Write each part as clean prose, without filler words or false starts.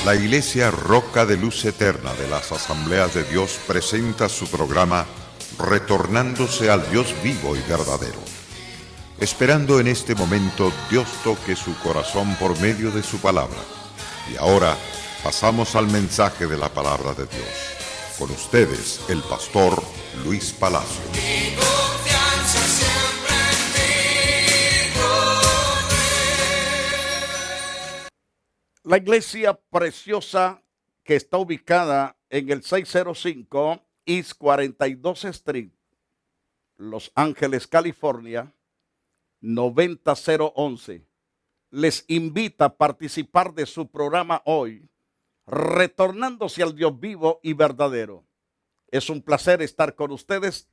La Iglesia Roca de Luz Eterna de las Asambleas de Dios presenta su programa Retornándose al Dios vivo y verdadero. Esperando en este momento Dios toque su corazón por medio de su palabra. Y ahora pasamos al mensaje de la palabra de Dios. Con ustedes, el pastor Luis Palacio. Mi confianza siempre en ti. La iglesia preciosa que está ubicada en el 605 East 42 Street, Los Ángeles, California, 90011, les invita a participar de su programa hoy, Retornándose al Dios vivo y verdadero. Es un placer estar con ustedes,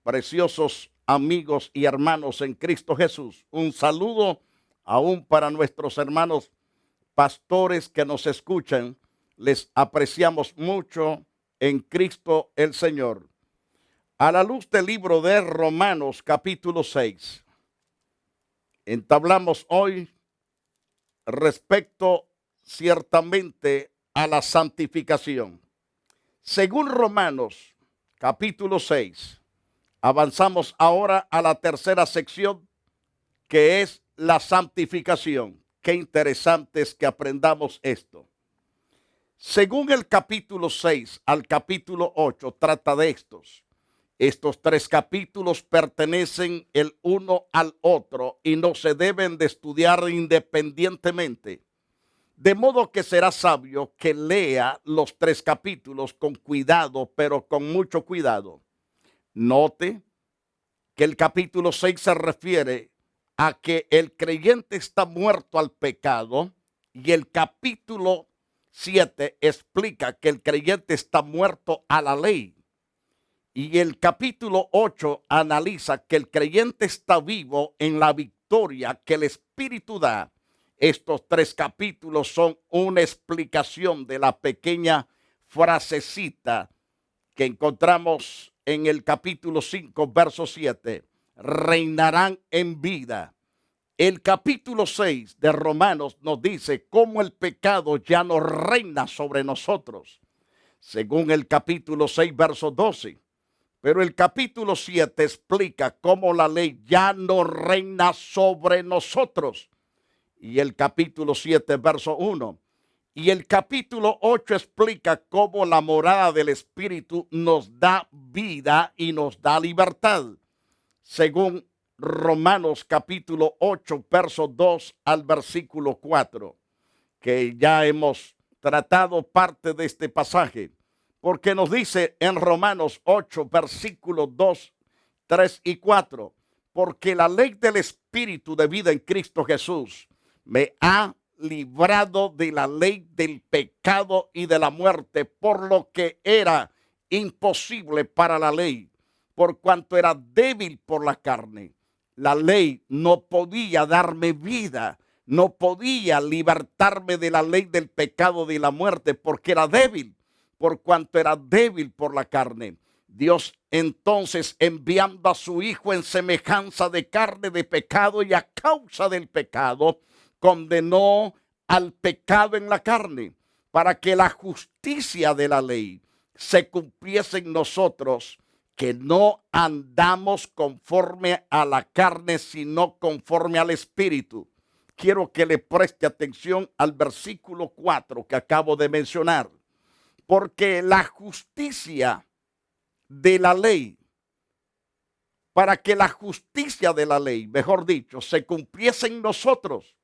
preciosos amigos y hermanos en Cristo Jesús. Un saludo aún para nuestros hermanos pastores que nos escuchan. Les apreciamos mucho en Cristo el Señor. A la luz del libro de Romanos capítulo 6, entablamos hoy respecto ciertamente a la santificación. Según Romanos capítulo 6, avanzamos ahora a la tercera sección, que es la santificación. Qué interesante es que aprendamos esto. Según el capítulo 6 al capítulo 8 trata de estos. Estos tres capítulos pertenecen el uno al otro y no se deben de estudiar independientemente. De modo que será sabio que lea los tres capítulos con cuidado, pero con mucho cuidado. Note que el capítulo 6 se refiere a que el creyente está muerto al pecado y el capítulo 7 explica que el creyente está muerto a la ley. Y el capítulo 8 analiza que el creyente está vivo en la victoria que el Espíritu da. Estos tres capítulos son una explicación de la pequeña frasecita que encontramos en el capítulo 5, verso 7. Reinarán en vida. El capítulo 6 de Romanos nos dice cómo el pecado ya no reina sobre nosotros, según el capítulo 6, verso 12. Pero el capítulo 7 explica cómo la ley ya no reina sobre nosotros. Y el capítulo 7, verso 1. Y el capítulo 8 explica cómo la morada del Espíritu nos da vida y nos da libertad. Según Romanos capítulo 8, verso 2 al versículo 4, que ya hemos tratado parte de este pasaje, porque nos dice en Romanos 8, versículos 2, 3 y 4, porque la ley del Espíritu de vida en Cristo Jesús me ha librado de la ley del pecado y de la muerte, por lo que era imposible para la ley, por cuanto era débil por la carne. La ley no podía darme vida, no podía libertarme de la ley del pecado y de la muerte, porque era débil, por cuanto era débil por la carne. Dios entonces, enviando a su Hijo en semejanza de carne de pecado y a causa del pecado, condenó al pecado en la carne, para que la justicia de la ley se cumpliese en nosotros, que no andamos conforme a la carne, sino conforme al Espíritu. Quiero que le preste atención al versículo 4 que acabo de mencionar, porque la justicia de la ley, para que la justicia de la ley, mejor dicho, se cumpliese en nosotros,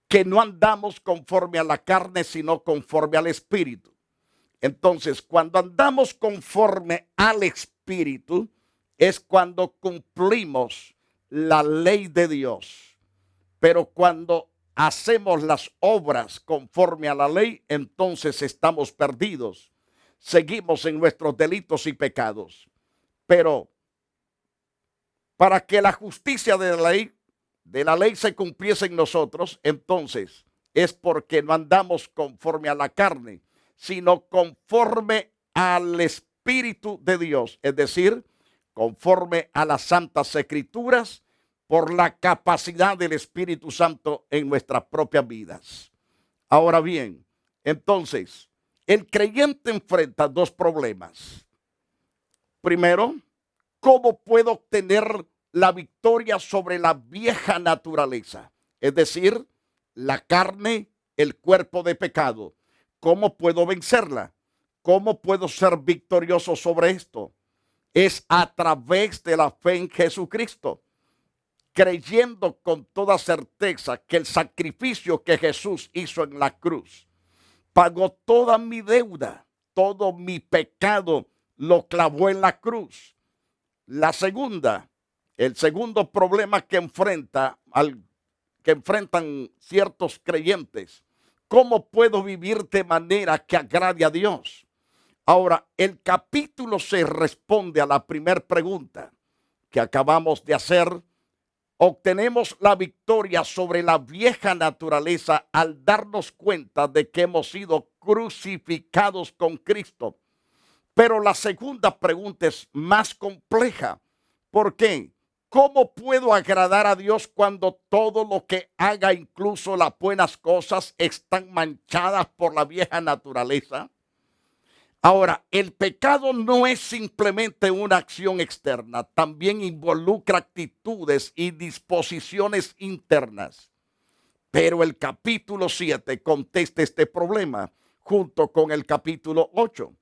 que no andamos conforme a la carne, sino conforme al Espíritu. Entonces, cuando andamos conforme al Espíritu, es cuando cumplimos la ley de Dios. Pero cuando hacemos las obras conforme a la ley, entonces estamos perdidos. Seguimos en nuestros delitos y pecados. Pero para que la justicia de la ley se cumpliese en nosotros, entonces es porque no andamos conforme a la carne, sino conforme al Espíritu de Dios, es decir, conforme a las Santas Escrituras, por la capacidad del Espíritu Santo en nuestras propias vidas. Ahora bien, Entonces, el creyente enfrenta dos problemas. Primero, ¿cómo puedo obtener la victoria sobre la vieja naturaleza? Es decir, la carne, el cuerpo de pecado. ¿Cómo puedo vencerla? ¿Cómo puedo ser victorioso sobre esto? Es a través de la fe en Jesucristo, creyendo con toda certeza que el sacrificio que Jesús hizo en la cruz pagó toda mi deuda, todo mi pecado lo clavó en la cruz. La segunda, el segundo problema que enfrentan ciertos creyentes: ¿cómo puedo vivir de manera que agrade a Dios? Ahora, el capítulo 6 responde a la primera pregunta que acabamos de hacer. Obtenemos la victoria sobre la vieja naturaleza al darnos cuenta de que hemos sido crucificados con Cristo. Pero la segunda pregunta es más compleja. ¿Por qué? ¿Cómo puedo agradar a Dios cuando todo lo que haga, incluso las buenas cosas, están manchadas por la vieja naturaleza? Ahora, el pecado no es simplemente una acción externa, también involucra actitudes y disposiciones internas. Pero el capítulo 7 contesta este problema junto con el capítulo 8.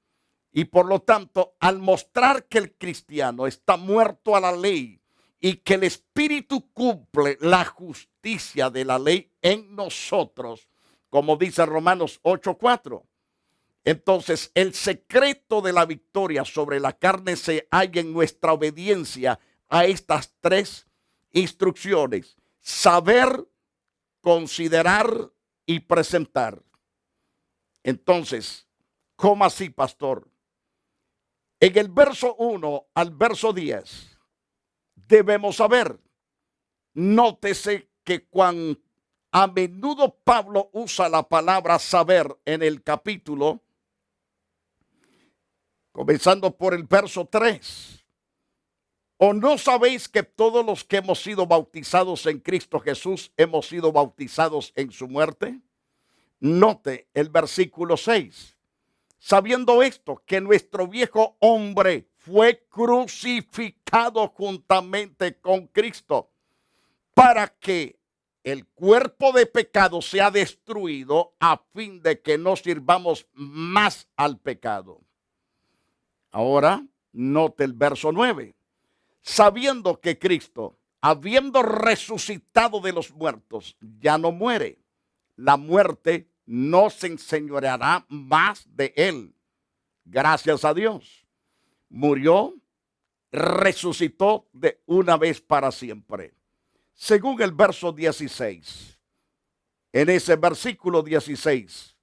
Y por lo tanto, al mostrar que el cristiano está muerto a la ley y que el Espíritu cumple la justicia de la ley en nosotros, como dice Romanos 8:4, entonces el secreto de la victoria sobre la carne se halla en nuestra obediencia a estas tres instrucciones: saber, considerar y presentar. Entonces, ¿cómo así, pastor? En el verso 1 al verso 10 debemos saber. Nótese que cuando a menudo Pablo usa la palabra saber en el capítulo, comenzando por el verso 3. ¿O no sabéis que todos los que hemos sido bautizados en Cristo Jesús hemos sido bautizados en su muerte? Note el versículo 6. Sabiendo esto, que nuestro viejo hombre fue crucificado juntamente con Cristo, para que el cuerpo de pecado sea destruido, a fin de que no sirvamos más al pecado. Ahora, note el verso 9. Sabiendo que Cristo, habiendo resucitado de los muertos, ya no muere, la muerte no se enseñoreará más de él. Gracias a Dios. Murió, resucitó de una vez para siempre. Según el verso 16, en ese versículo 16,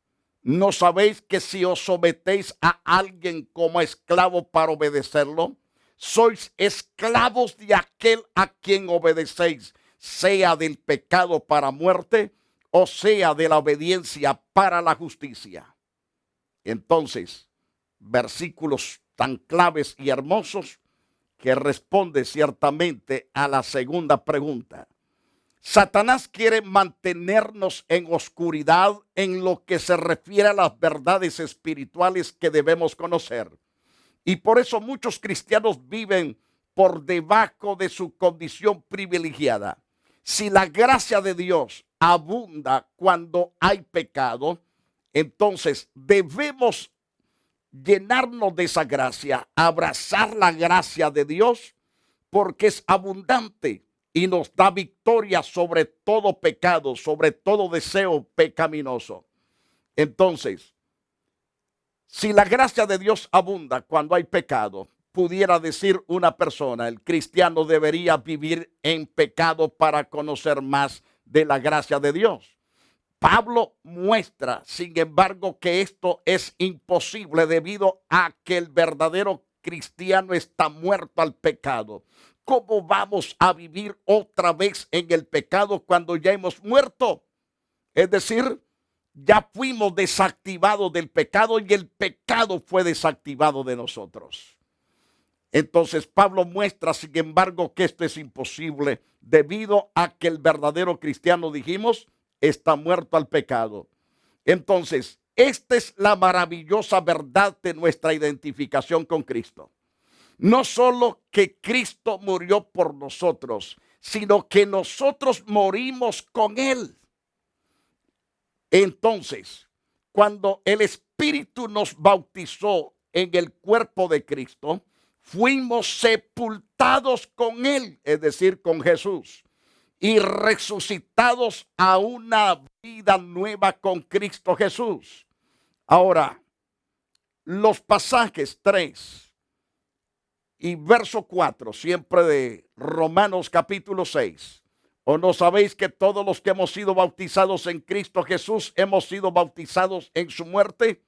¿no sabéis que si os sometéis a alguien como esclavo para obedecerlo, sois esclavos de aquel a quien obedecéis, sea del pecado para muerte, o sea de la obediencia para la justicia? Entonces, versículos tan claves y hermosos que responde ciertamente a la segunda pregunta. Satanás quiere mantenernos en oscuridad en lo que se refiere a las verdades espirituales que debemos conocer. Y por eso muchos cristianos viven por debajo de su condición privilegiada. Si la gracia de Dios abunda cuando hay pecado, entonces debemos llenarnos de esa gracia, abrazar la gracia de Dios, porque es abundante y nos da victoria sobre todo pecado, sobre todo deseo pecaminoso. Entonces, si la gracia de Dios abunda cuando hay pecado, pudiera decir una persona: el cristiano debería vivir en pecado para conocer más de la gracia de Dios. Pablo muestra, sin embargo, que esto es imposible debido a que el verdadero cristiano está muerto al pecado. ¿Cómo vamos a vivir otra vez en el pecado cuando ya hemos muerto? Es decir, ya fuimos desactivados del pecado y el pecado fue desactivado de nosotros. Entonces Pablo muestra, sin embargo, que esto es imposible debido a que el verdadero cristiano, dijimos, está muerto al pecado. Entonces, Esta es la maravillosa verdad de nuestra identificación con Cristo. No solo que Cristo murió por nosotros, sino que nosotros morimos con Él. Entonces, cuando el Espíritu nos bautizó en el cuerpo de Cristo, fuimos sepultados con Él, es decir, con Jesús, y resucitados a una vida nueva con Cristo Jesús. Ahora, los pasajes 3 y verso 4, siempre de Romanos capítulo 6. ¿O no sabéis que todos los que hemos sido bautizados en Cristo Jesús hemos sido bautizados en su muerte?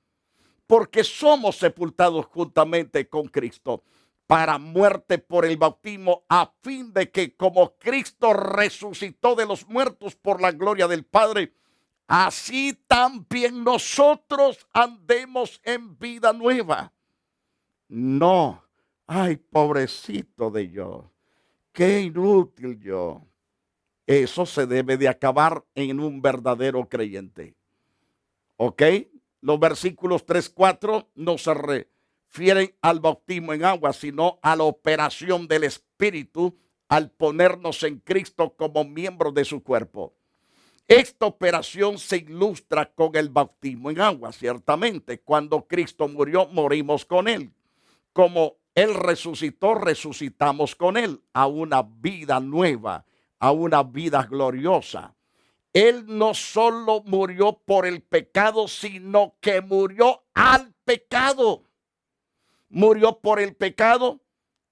Porque somos sepultados juntamente con Cristo para muerte por el bautismo, a fin de que como Cristo resucitó de los muertos por la gloria del Padre, así también nosotros andemos en vida nueva. No, ay, pobrecito de yo, qué inútil yo. Eso se debe de acabar en un verdadero creyente. ¿Ok? Los versículos 3, 4 no se refieren al bautismo en agua, sino a la operación del Espíritu al ponernos en Cristo como miembros de su cuerpo. Esta operación se ilustra con el bautismo en agua, ciertamente. Cuando Cristo murió, morimos con Él. Como Él resucitó, resucitamos con Él a una vida nueva, a una vida gloriosa. Él no solo murió por el pecado, sino que murió al pecado. Murió por el pecado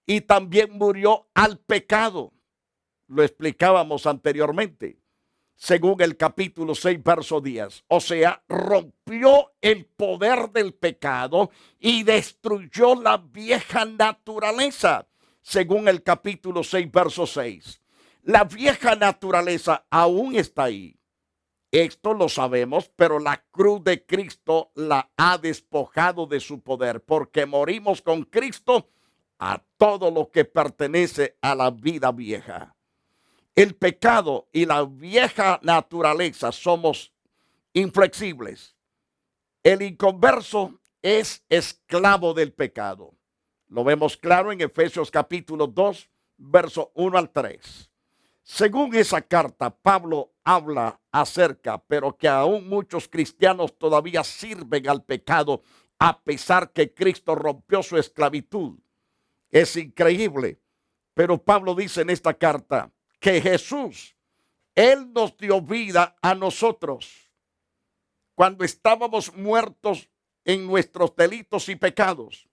y también murió al pecado. Lo explicábamos anteriormente. Según el capítulo 6, verso 10. O sea, rompió el poder del pecado y destruyó la vieja naturaleza. Según el capítulo 6, verso 6. La vieja naturaleza aún está ahí. Esto lo sabemos, pero la cruz de Cristo la ha despojado de su poder, porque morimos con Cristo a todo lo que pertenece a la vida vieja. El pecado y la vieja naturaleza somos inflexibles. El inconverso es esclavo del pecado. Lo vemos claro en Efesios capítulo 2, verso 1 al 3. Según esa carta, Pablo habla acerca, pero que aún muchos cristianos todavía sirven al pecado a pesar que Cristo rompió su esclavitud. Es increíble, pero Pablo dice en esta carta que Jesús, Él nos dio vida a nosotros cuando estábamos muertos en nuestros delitos y pecados,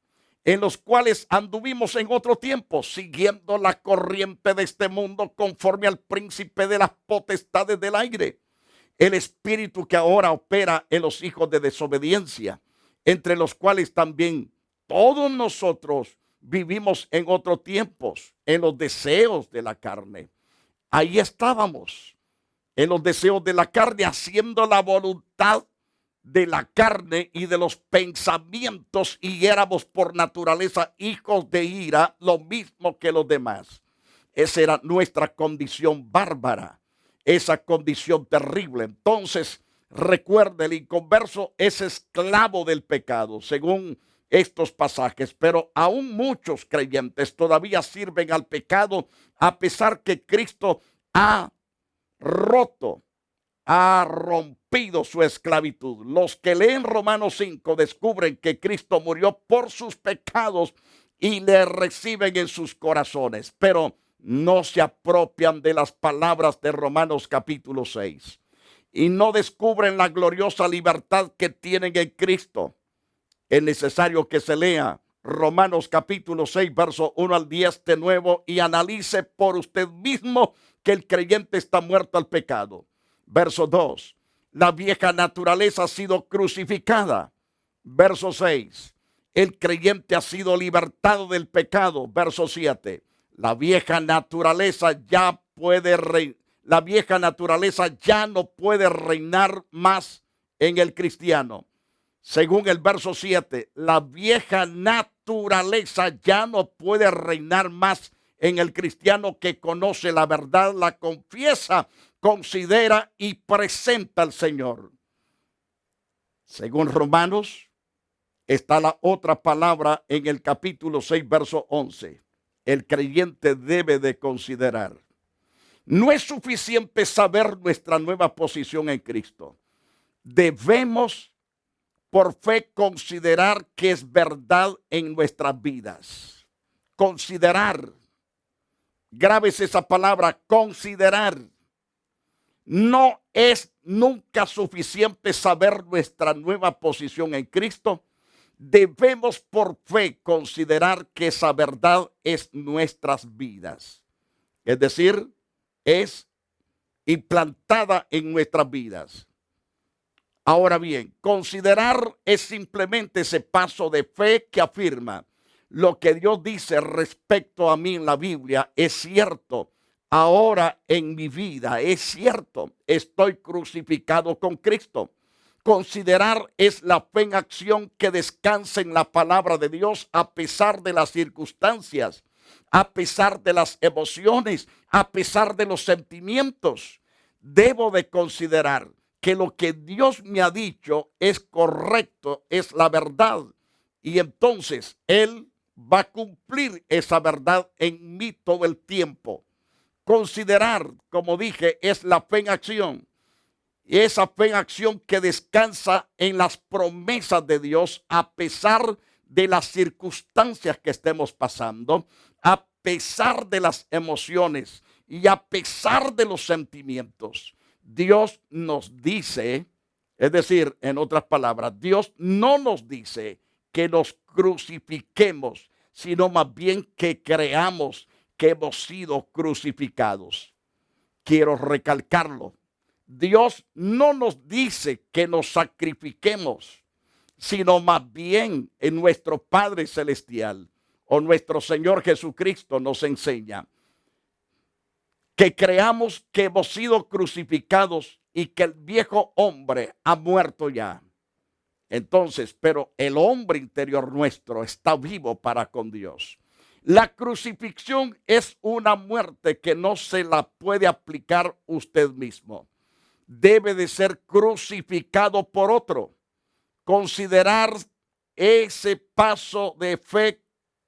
en los cuales anduvimos en otro tiempo, siguiendo la corriente de este mundo conforme al príncipe de las potestades del aire, el espíritu que ahora opera en los hijos de desobediencia, entre los cuales también todos nosotros vivimos en otros tiempos, en los deseos de la carne. Ahí estábamos, en los deseos de la carne, haciendo la voluntad de la carne y de los pensamientos, y éramos por naturaleza hijos de ira, lo mismo que los demás. Esa era nuestra condición bárbara, esa condición terrible. Entonces, recuerde, el inconverso es esclavo del pecado, según estos pasajes, pero aún muchos creyentes todavía sirven al pecado, a pesar que Cristo ha rompido su esclavitud. Los que leen Romanos 5 descubren que Cristo murió por sus pecados y le reciben en sus corazones, pero no se apropian de las palabras de Romanos capítulo 6 y no descubren la gloriosa libertad que tienen en Cristo. Es necesario que se lea Romanos capítulo 6, verso 1 al 10 de nuevo y analice por usted mismo que el creyente está muerto al pecado. Verso 2, la vieja naturaleza ha sido crucificada. Verso 6, el creyente ha sido libertado del pecado. Verso 7, la vieja naturaleza ya no puede reinar más en el cristiano. Según el verso 7, la vieja naturaleza ya no puede reinar más en el cristiano que conoce la verdad, la confiesa, considera y presenta al Señor. Según Romanos, está la otra palabra en el capítulo 6, verso 11. El creyente debe de considerar. No es suficiente saber nuestra nueva posición en Cristo. Debemos por fe considerar que es verdad en nuestras vidas. Considerar. Grábese esa palabra, considerar. No es nunca suficiente saber nuestra nueva posición en Cristo. Debemos por fe considerar que esa verdad es nuestras vidas. Es decir, es implantada en nuestras vidas. Ahora bien, considerar es simplemente ese paso de fe que afirma lo que Dios dice respecto a mí en la Biblia es cierto. Ahora en mi vida es cierto, estoy crucificado con Cristo. Considerar es la fe en acción que descansa en la palabra de Dios a pesar de las circunstancias, a pesar de las emociones, a pesar de los sentimientos. Debo de considerar que lo que Dios me ha dicho es correcto, es la verdad. Y entonces Él va a cumplir esa verdad en mí todo el tiempo. Considerar, como dije, es la fe en acción. Y esa fe en acción que descansa en las promesas de Dios a pesar de las circunstancias que estemos pasando, a pesar de las emociones y a pesar de los sentimientos. Dios nos dice, es decir, en otras palabras, Dios no nos dice que nos crucifiquemos, sino más bien que creamos que hemos sido crucificados. Quiero recalcarlo. Dios no nos dice que nos sacrifiquemos, sino más bien en nuestro Padre Celestial o nuestro Señor Jesucristo nos enseña que creamos que hemos sido crucificados y que el viejo hombre ha muerto ya. Entonces, pero el hombre interior nuestro está vivo para con Dios. La crucifixión es una muerte que no se la puede aplicar usted mismo. Debe de ser crucificado por otro. Considerar ese paso de fe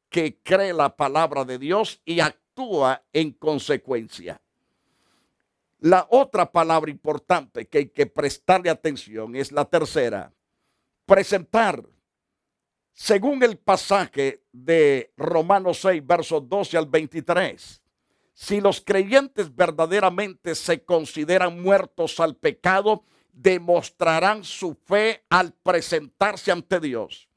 que cree la palabra de Dios y actúa en consecuencia. La otra palabra importante que hay que prestarle atención es la tercera. Presentar. Según el pasaje de Romanos 6, versos 12 al 23, si los creyentes verdaderamente se consideran muertos al pecado, demostrarán su fe al presentarse ante Dios.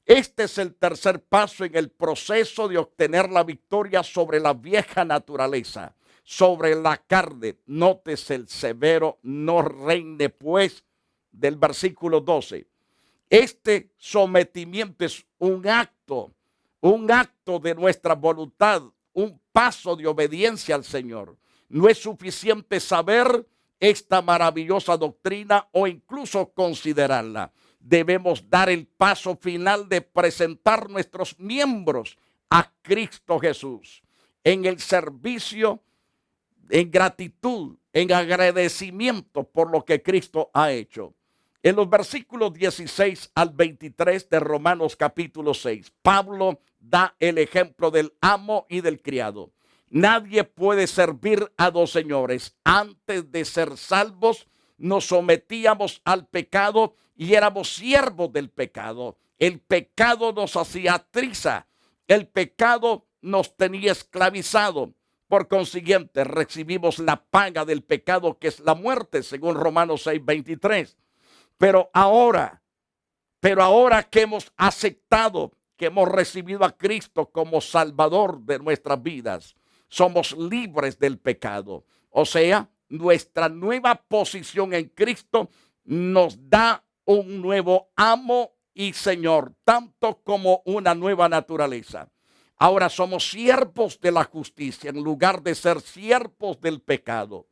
Este es el tercer paso en el proceso de obtener la victoria sobre la vieja naturaleza, sobre la carne. Nótese el severo no reine pues del versículo 12. Este sometimiento es un acto de nuestra voluntad, un paso de obediencia al Señor. No es suficiente saber esta maravillosa doctrina o incluso considerarla. Debemos dar el paso final de presentar nuestros miembros a Cristo Jesús en el servicio, en gratitud, en agradecimiento por lo que Cristo ha hecho. En los versículos 16 al 23 de Romanos capítulo 6, Pablo da el ejemplo del amo y del criado. Nadie puede servir a dos señores. Antes de ser salvos, nos sometíamos al pecado y éramos siervos del pecado. El pecado nos hacía triza. El pecado nos tenía esclavizado. Por consiguiente, recibimos la paga del pecado, que es la muerte, según Romanos 6, 23. Pero ahora que hemos aceptado, que hemos recibido a Cristo como Salvador de nuestras vidas, somos libres del pecado. O sea, nuestra nueva posición en Cristo nos da un nuevo amo y Señor, tanto como una nueva naturaleza. Ahora somos siervos de la justicia en lugar de ser siervos del pecado.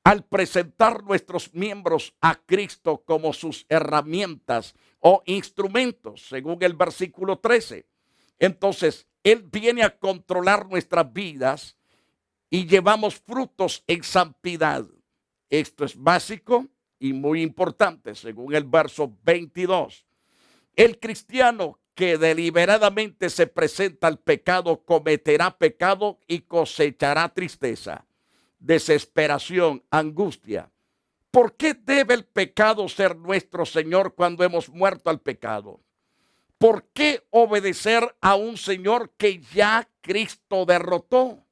Al presentar nuestros miembros a Cristo como sus herramientas o instrumentos, según el versículo 13, entonces Él viene a controlar nuestras vidas y llevamos frutos en santidad. Esto es básico y muy importante, según el verso 22. El cristiano que deliberadamente se presenta al pecado cometerá pecado y cosechará tristeza, desesperación, angustia. ¿Por qué debe el pecado ser nuestro Señor cuando hemos muerto al pecado? ¿Por qué obedecer a un Señor que ya Cristo derrotó?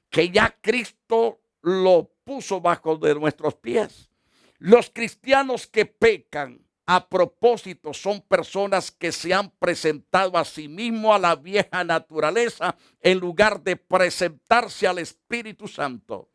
Que ya Cristo lo puso bajo de nuestros pies. Los cristianos que pecan a propósito son personas que se han presentado a sí mismos a la vieja naturaleza en lugar de presentarse al Espíritu Santo.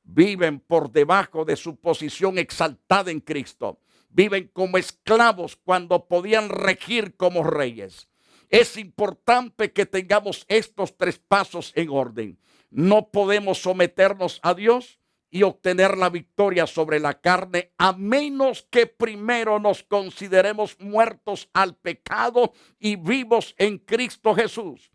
Viven por debajo de su posición exaltada en Cristo. Viven como esclavos cuando podían regir como reyes. Es importante que tengamos estos tres pasos en orden. No podemos someternos a Dios y obtener la victoria sobre la carne a menos que primero nos consideremos muertos al pecado y vivos en Cristo Jesús.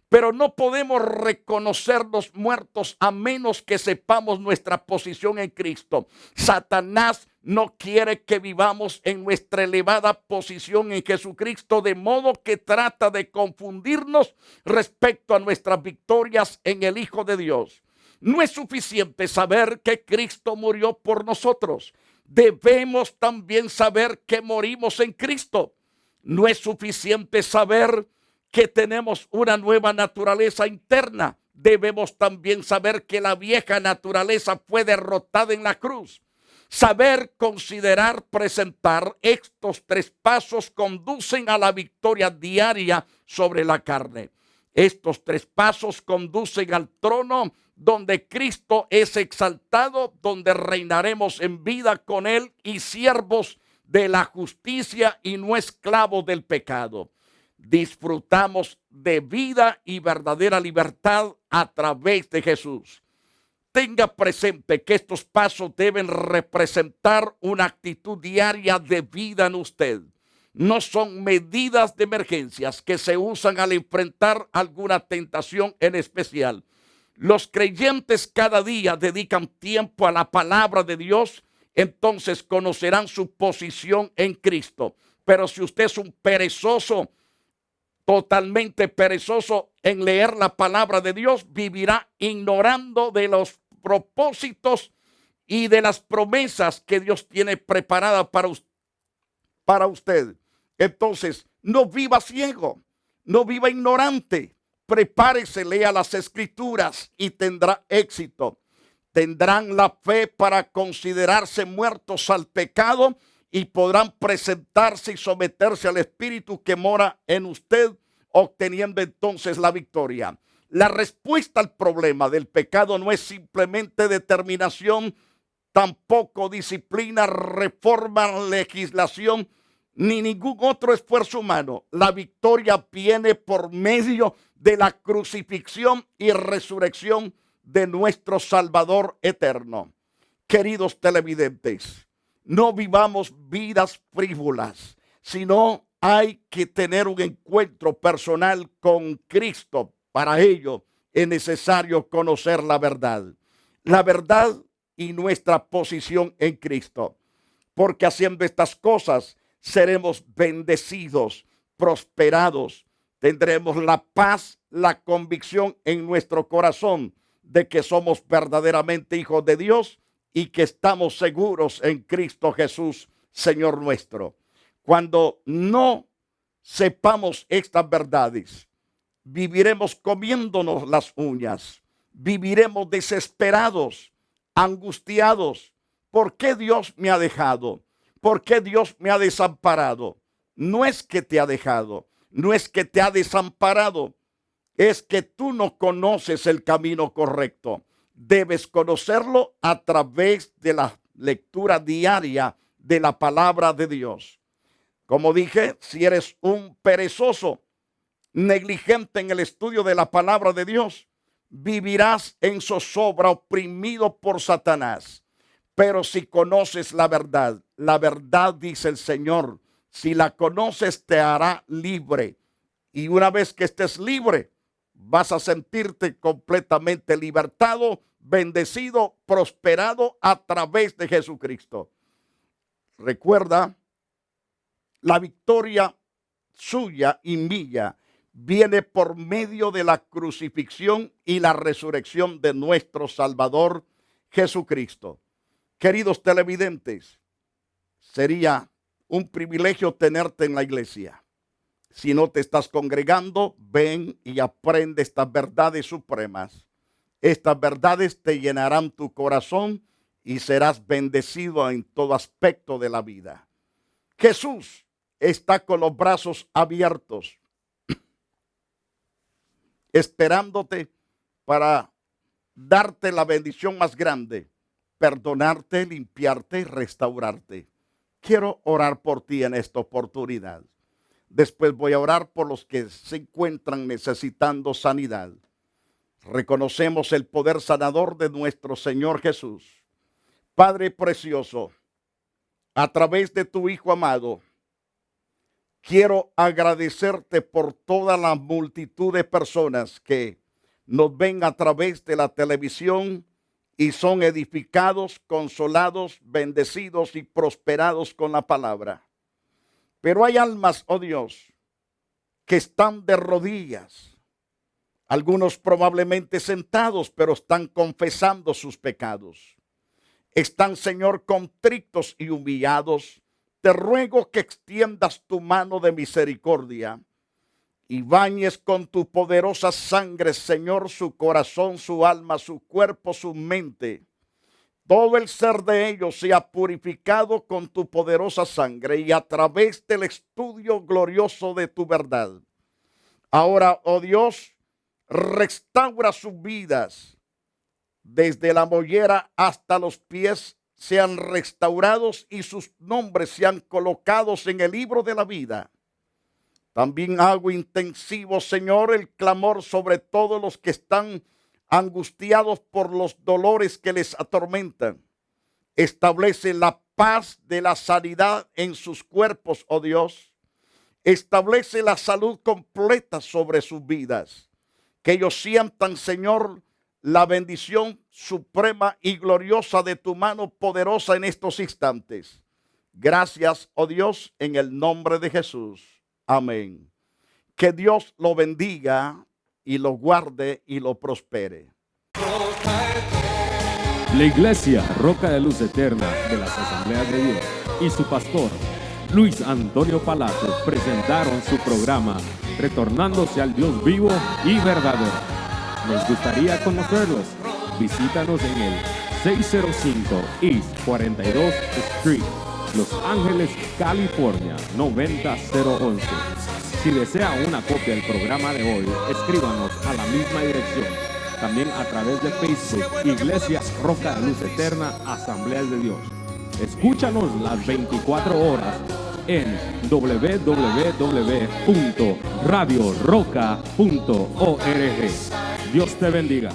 Pero no podemos reconocernos muertos a menos que sepamos nuestra posición en Cristo. Satanás no quiere que vivamos en nuestra elevada posición en Jesucristo, de modo que trata de confundirnos respecto a nuestras victorias en el Hijo de Dios. No es suficiente saber que Cristo murió por nosotros. Debemos también saber que morimos en Cristo. No es suficiente saber que tenemos una nueva naturaleza interna. Debemos también saber que la vieja naturaleza fue derrotada en la cruz. Saber, considerar, presentar estos tres pasos conducen a la victoria diaria sobre la carne. Estos tres pasos conducen al trono donde Cristo es exaltado, donde reinaremos en vida con Él y siervos de la justicia y no esclavos del pecado. Disfrutamos de vida y verdadera libertad a través de Jesús. Tenga presente que estos pasos deben representar una actitud diaria de vida en usted. No son medidas de emergencias que se usan al enfrentar alguna tentación en especial. Los creyentes cada día dedican tiempo a la palabra de Dios, entonces conocerán su posición en Cristo. Pero si usted es un perezoso, totalmente perezoso en leer la palabra de Dios, vivirá ignorando de los propósitos y de las promesas que Dios tiene preparadas para usted. Entonces, no viva ciego, no viva ignorante. Prepárese, lea las Escrituras y tendrá éxito. Tendrán la fe para considerarse muertos al pecado y podrán presentarse y someterse al Espíritu que mora en usted, obteniendo entonces la victoria. La respuesta al problema del pecado no es simplemente determinación, tampoco disciplina, reforma, legislación, ni ningún otro esfuerzo humano. La victoria viene por medio de la crucifixión y resurrección de nuestro Salvador eterno. Queridos televidentes, no vivamos vidas frívolas, sino hay que tener un encuentro personal con Cristo. Para ello es necesario conocer la verdad y nuestra posición en Cristo. Porque haciendo estas cosas seremos bendecidos, prosperados, tendremos la paz, la convicción en nuestro corazón de que somos verdaderamente hijos de Dios y que estamos seguros en Cristo Jesús, Señor nuestro. Cuando no sepamos estas verdades, viviremos comiéndonos las uñas, viviremos desesperados, angustiados. ¿Por qué Dios me ha dejado? ¿Por qué Dios me ha desamparado? No es que te ha dejado, no es que te ha desamparado, es que tú no conoces el camino correcto. Debes conocerlo a través de la lectura diaria de la palabra de Dios. Como dije, si eres un perezoso, negligente en el estudio de la palabra de Dios, vivirás en zozobra, oprimido por Satanás. Pero si conoces la verdad, dice el Señor, si la conoces te hará libre. Y una vez que estés libre, vas a sentirte completamente libertado, bendecido, prosperado a través de Jesucristo. Recuerda, la victoria suya y mía viene por medio de la crucifixión y la resurrección de nuestro Salvador Jesucristo. Queridos televidentes, sería un privilegio tenerte en la iglesia. Si no te estás congregando, ven y aprende estas verdades supremas. Estas verdades te llenarán tu corazón y serás bendecido en todo aspecto de la vida. Jesús está con los brazos abiertos, esperándote para darte la bendición más grande, perdonarte, limpiarte y restaurarte. Quiero orar por ti en esta oportunidad. Después voy a orar por los que se encuentran necesitando sanidad. Reconocemos el poder sanador de nuestro Señor Jesús. Padre precioso, a través de tu Hijo amado, quiero agradecerte por toda la multitud de personas que nos ven a través de la televisión y son edificados, consolados, bendecidos y prosperados con la palabra. Pero hay almas, oh Dios, que están de rodillas. Algunos probablemente sentados, pero están confesando sus pecados. Están, Señor, contritos y humillados. Te ruego que extiendas tu mano de misericordia y bañes con tu poderosa sangre, Señor, su corazón, su alma, su cuerpo, su mente. Todo el ser de ellos sea purificado con tu poderosa sangre y a través del estudio glorioso de tu verdad. Ahora, oh Dios, restaura sus vidas. Desde la mollera hasta los pies sean restaurados y sus nombres sean colocados en el libro de la vida. También hago intensivo, Señor, el clamor sobre todos los que están angustiados por los dolores que les atormentan. Establece la paz de la sanidad en sus cuerpos, oh Dios. Establece la salud completa sobre sus vidas. Que ellos sientan, Señor, la bendición suprema y gloriosa de tu mano poderosa en estos instantes. Gracias, oh Dios, en el nombre de Jesús. Amén. Que Dios lo bendiga y lo guarde y lo prospere. La Iglesia Roca de Luz Eterna de las Asambleas de Dios y su pastor Luis Antonio Palacio presentaron su programa Retornándose al Dios vivo y verdadero. Nos gustaría conocerlos. Visítanos en el 605 East 42 Street, Los Ángeles, California 90011. Si desea una copia del programa de hoy, escríbanos a la misma dirección. También a través de Facebook, Iglesia Roca de Luz Eterna, Asambleas de Dios. Escúchanos las 24 horas en www.radioroca.org. Dios te bendiga.